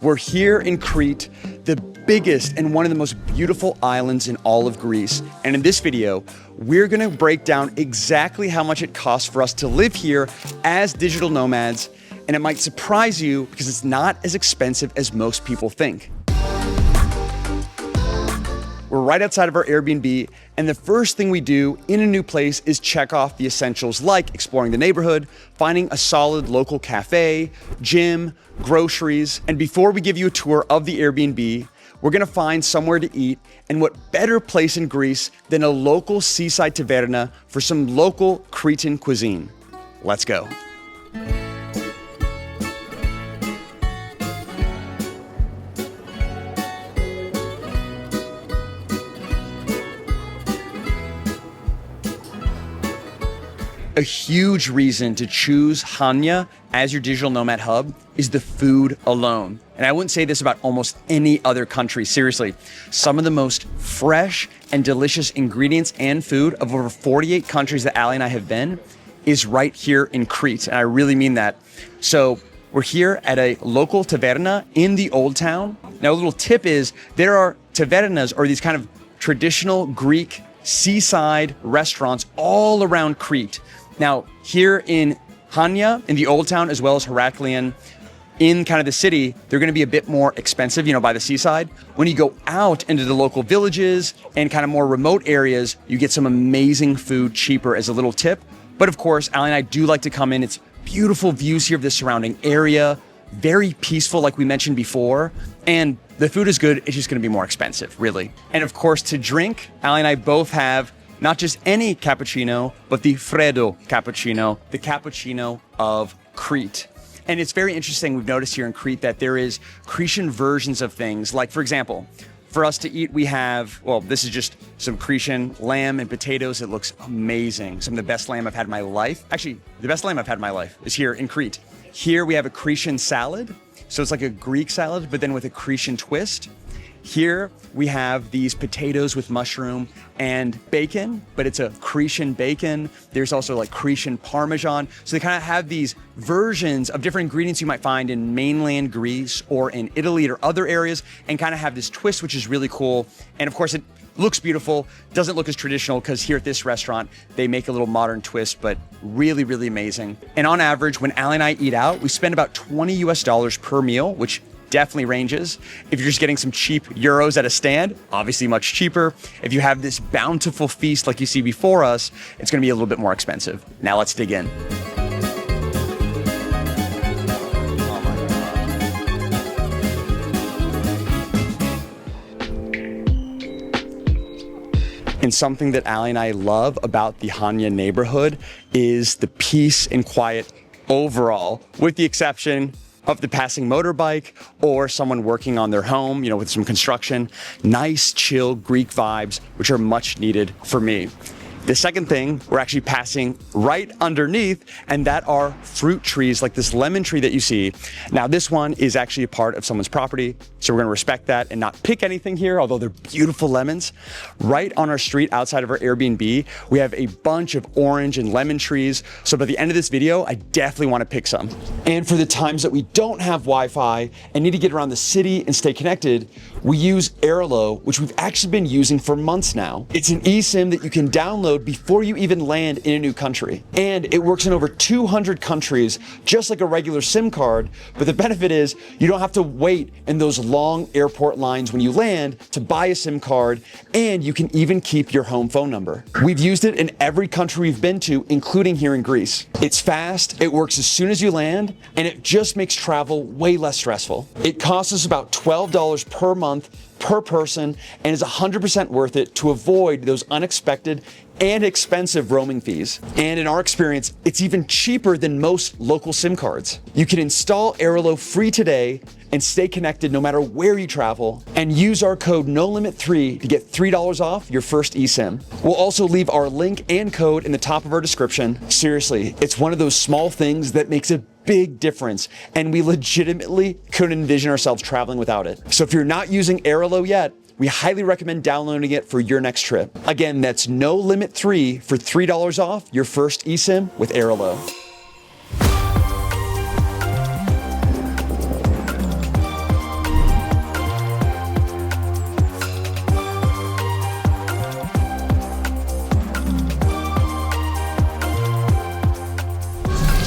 We're here in Crete, the biggest and one of the most beautiful islands in all of Greece. And in this video, we're gonna break down exactly how much it costs for us to live here as digital nomads. And it might surprise you because it's not as expensive as most people think. We're right outside of our Airbnb, and the first thing we do in a new place is check off the essentials like exploring the neighborhood, finding a solid local cafe, gym, groceries. And before we give you a tour of the Airbnb, we're gonna find somewhere to eat, and what better place in Greece than a local seaside taverna for some local Cretan cuisine. Let's go. A huge reason to choose Hania as your digital nomad hub is the food alone. And I wouldn't say this about almost any other country, seriously. Some of the most fresh and delicious ingredients and food of over 48 countries that Ali and I have been is right here in Crete, and I really mean that. So we're here at a local taverna in the Old Town. Now a little tip is there are tavernas, or these kind of traditional Greek seaside restaurants all around Crete. Now, here in Hania, in the Old Town, as well as Heraklion, in kind of the city, they're gonna be a bit more expensive, by the seaside. When you go out into the local villages and kind of more remote areas, you get some amazing food cheaper as a little tip. But of course, Ali and I do like to come in. It's beautiful views here of the surrounding area, very peaceful, like we mentioned before. And the food is good, it's just gonna be more expensive, really. And of course, to drink, Ali and I both have not just any cappuccino, but the freddo cappuccino, the cappuccino of Crete. And it's very interesting, we've noticed here in Crete that there is Cretan versions of things. Like, for example, for us to eat, we have, well, this is just some Cretan lamb and potatoes. It looks amazing. Some of the best lamb I've had in my life. Actually, the best lamb I've had in my life is here in Crete. Here we have a Cretan salad. So it's like a Greek salad, but then with a Cretan twist. Here we have these potatoes with mushroom and bacon, but it's a Cretan bacon. There's also like Cretan Parmesan. So they kind of have these versions of different ingredients you might find in mainland Greece or in Italy or other areas, and kind of have this twist, which is really cool. And of course, it looks beautiful, doesn't look as traditional because here at this restaurant, they make a little modern twist, but really, really amazing. And on average, when Ali and I eat out, we spend about $20 US per meal, which definitely ranges. If you're just getting some cheap euros at a stand, obviously much cheaper. If you have this bountiful feast like you see before us, it's gonna be a little bit more expensive. Now let's dig in. And something that Ali and I love about the Hania neighborhood is the peace and quiet overall, with the exception of the passing motorbike or someone working on their home, with some construction. Nice, chill Greek vibes, which are much needed for me. The second thing, we're actually passing right underneath, and that are fruit trees like this lemon tree that you see. Now, this one is actually a part of someone's property, so we're gonna respect that and not pick anything here, although they're beautiful lemons. Right on our street outside of our Airbnb, we have a bunch of orange and lemon trees, so by the end of this video, I definitely wanna pick some. And for the times that we don't have Wi-Fi and need to get around the city and stay connected, we use Airlo, which we've actually been using for months now. It's an eSIM that you can download before you even land in a new country. And it works in over 200 countries, just like a regular SIM card, but the benefit is you don't have to wait in those long airport lines when you land to buy a SIM card, and you can even keep your home phone number. We've used it in every country we've been to, including here in Greece. It's fast, it works as soon as you land, and it just makes travel way less stressful. It costs us about $12 per month per person and is 100% worth it to avoid those unexpected and expensive roaming fees. And in our experience, it's even cheaper than most local SIM cards. You can install Airlo free today and stay connected no matter where you travel, and use our code NOLIMIT3 to get $3 off your first eSIM. We'll also leave our link and code in the top of our description. Seriously, it's one of those small things that makes a big difference, and we legitimately couldn't envision ourselves traveling without it. So if you're not using Airlo yet, we highly recommend downloading it for your next trip. Again, that's NOLIMIT3 for $3 off your first eSIM with Airlo.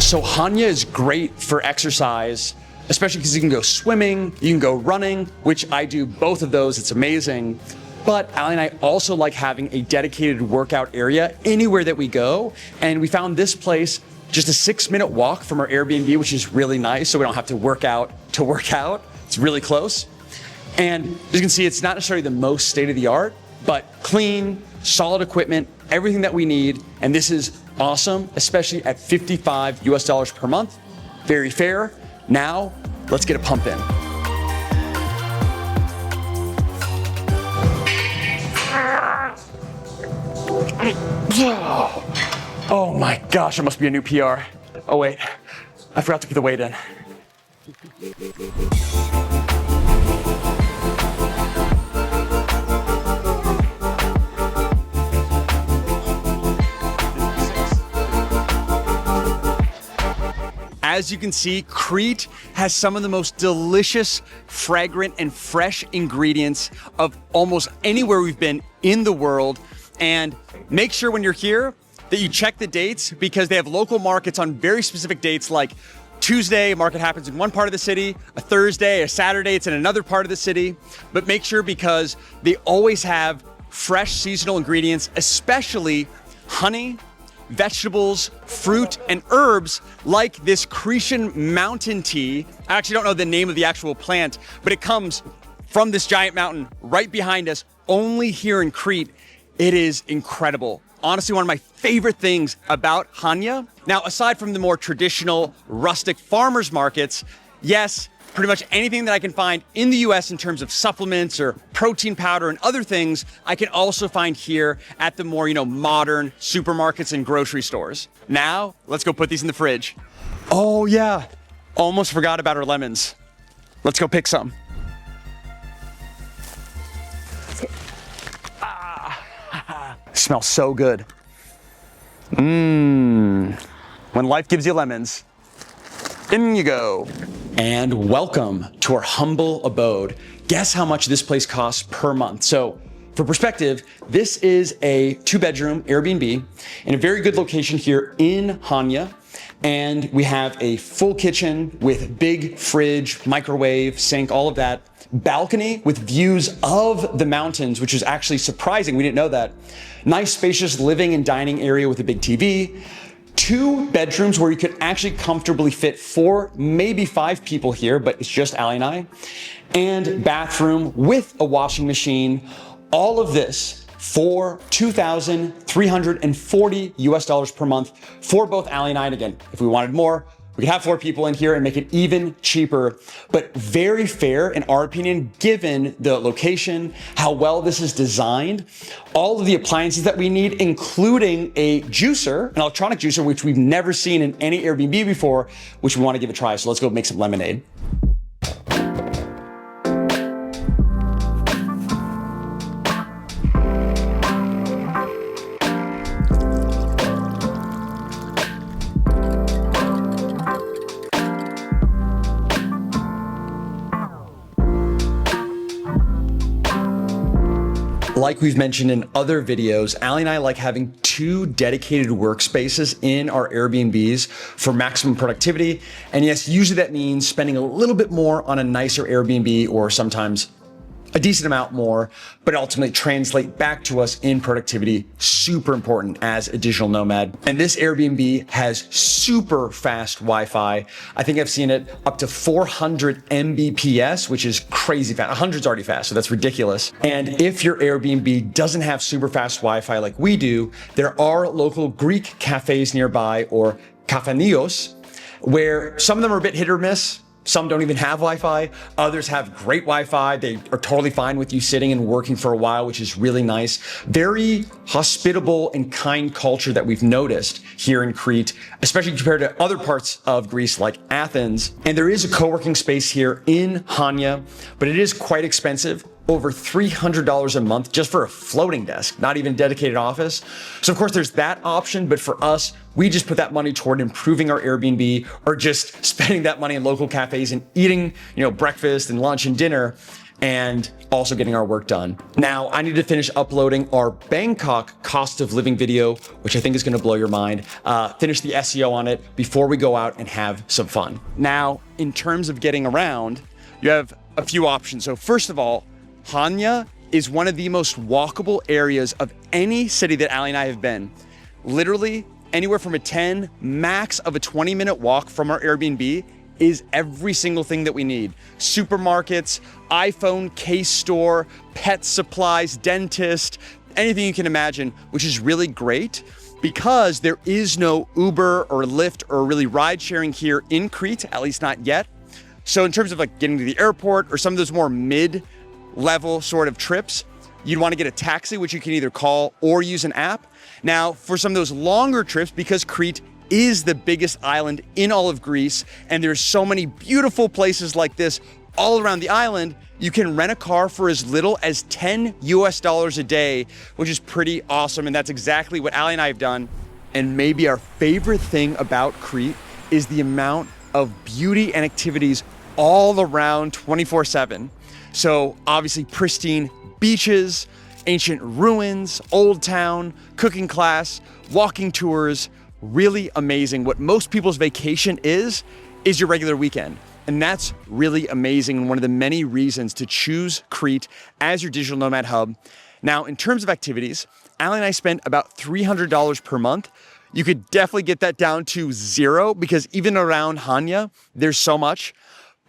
So Hanya is great for exercise, especially because you can go swimming, you can go running, which I do both of those, it's amazing. But Ali and I also like having a dedicated workout area anywhere that we go. And we found this place just a 6-minute walk from our Airbnb, which is really nice. So we don't have to work out to work out. It's really close. And as you can see, it's not necessarily the most state-of-the-art, but clean, solid equipment, everything that we need. And this is awesome, especially at $55 per month. Very fair. Now, let's get a pump in. Oh my gosh, it must be a new PR. Oh wait, I forgot to put the weight in. As you can see, Crete has some of the most delicious, fragrant, and fresh ingredients of almost anywhere we've been in the world. And make sure when you're here that you check the dates, because they have local markets on very specific dates, like Tuesday, market happens in one part of the city, a Thursday, a Saturday, it's in another part of the city. But make sure, because they always have fresh seasonal ingredients, especially honey, vegetables, fruit, and herbs like this Cretan mountain tea. I actually don't know the name of the actual plant, but it comes from this giant mountain right behind us, only here in Crete. It is incredible. Honestly, one of my favorite things about Hanya. Now, aside from the more traditional rustic farmers markets, yes, pretty much anything that I can find in the US in terms of supplements or protein powder and other things, I can also find here at the more, modern supermarkets and grocery stores. Now, let's go put these in the fridge. Oh yeah, almost forgot about our lemons. Let's go pick some. Smells so good. When life gives you lemons, in you go. And welcome to our humble abode. Guess how much this place costs per month? So for perspective, this is a 2-bedroom Airbnb in a very good location here in Hanya. And we have a full kitchen with big fridge, microwave, sink, all of that. Balcony with views of the mountains, which is actually surprising. We didn't know that. Nice, spacious living and dining area with a big TV. 2 bedrooms where you could actually comfortably fit 4, maybe 5 people here, but it's just Ali and I. And bathroom with a washing machine. All of this for $2,340 per month for both Ali and I. And again, if we wanted more, we could have 4 people in here and make it even cheaper, but very fair in our opinion, given the location, how well this is designed, all of the appliances that we need, including a juicer, an electronic juicer, which we've never seen in any Airbnb before, which we want to give a try. So let's go make some lemonade. Like we've mentioned in other videos, Ali and I like having 2 dedicated workspaces in our Airbnbs for maximum productivity. And yes, usually that means spending a little bit more on a nicer Airbnb, or sometimes a decent amount more, but ultimately translate back to us in productivity. Super important as a digital nomad. And this Airbnb has super fast Wi-Fi. I think I've seen it up to 400 Mbps, which is crazy fast. 100's already fast, so that's ridiculous. And if your Airbnb doesn't have super fast Wi-Fi like we do, there are local Greek cafes nearby, or kafanios, where some of them are a bit hit or miss. Some don't even have Wi-Fi. Others have great Wi-Fi. They are totally fine with you sitting and working for a while, which is really nice. Very hospitable and kind culture that we've noticed here in Crete, especially compared to other parts of Greece like Athens. And there is a co-working space here in Hanya, but it is quite expensive. Over $300 a month just for a floating desk, not even a dedicated office. So of course there's that option, but for us, we just put that money toward improving our Airbnb, or just spending that money in local cafes and eating, breakfast and lunch and dinner. and also getting our work done. Now, I need to finish uploading our Bangkok cost of living video, which I think is gonna blow your mind. Finish the SEO on it before we go out and have some fun. Now, in terms of getting around, you have a few options. So first of all, Hanya is one of the most walkable areas of any city that Ali and I have been. Literally, anywhere from a 10, max of a 20-minute walk from our Airbnb is every single thing that we need. Supermarkets, iPhone case store, pet supplies, dentist, anything you can imagine, which is really great because there is no Uber or Lyft or really ride sharing here in Crete, at least not yet. So in terms of like getting to the airport or some of those more mid-level sort of trips, you'd want to get a taxi, which you can either call or use an app. Now, for some of those longer trips, because Crete is the biggest island in all of Greece, and there's so many beautiful places like this all around the island, you can rent a car for as little as $10 US a day, which is pretty awesome. And that's exactly what Ali and I have done. And maybe our favorite thing about Crete is the amount of beauty and activities all around 24/7. So obviously pristine beaches, ancient ruins, old town, cooking class, walking tours, really amazing. What most people's vacation is your regular weekend. And that's really amazing and one of the many reasons to choose Crete as your digital nomad hub. Now, in terms of activities, Ali and I spent about $300 per month. You could definitely get that down to zero because even around Hanya, there's so much.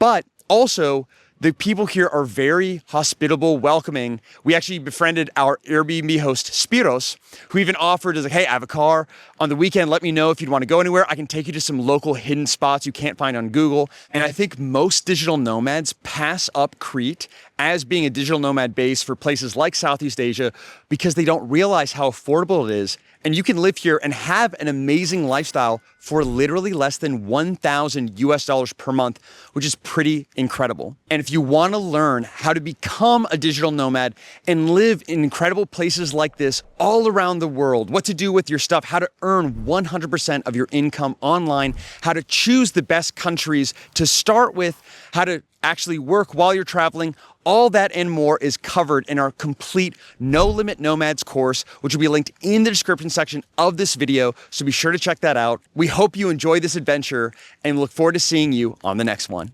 But also, the people here are very hospitable, welcoming. We actually befriended our Airbnb host, Spiros, who even offered, is like, hey, I have a car. On the weekend, let me know if you'd want to go anywhere. I can take you to some local hidden spots you can't find on Google. And I think most digital nomads pass up Crete as being a digital nomad base for places like Southeast Asia because they don't realize how affordable it is. And you can live here and have an amazing lifestyle for literally less than $1,000 per month, which is pretty incredible. And if you want to learn how to become a digital nomad and live in incredible places like this all around the world, what to do with your stuff, how to earn 100% of your income online, how to choose the best countries to start with, how to actually work while you're traveling, all that and more is covered in our complete No Limit Nomads course, which will be linked in the description section of this video. So be sure to check that out. We hope you enjoy this adventure and look forward to seeing you on the next one.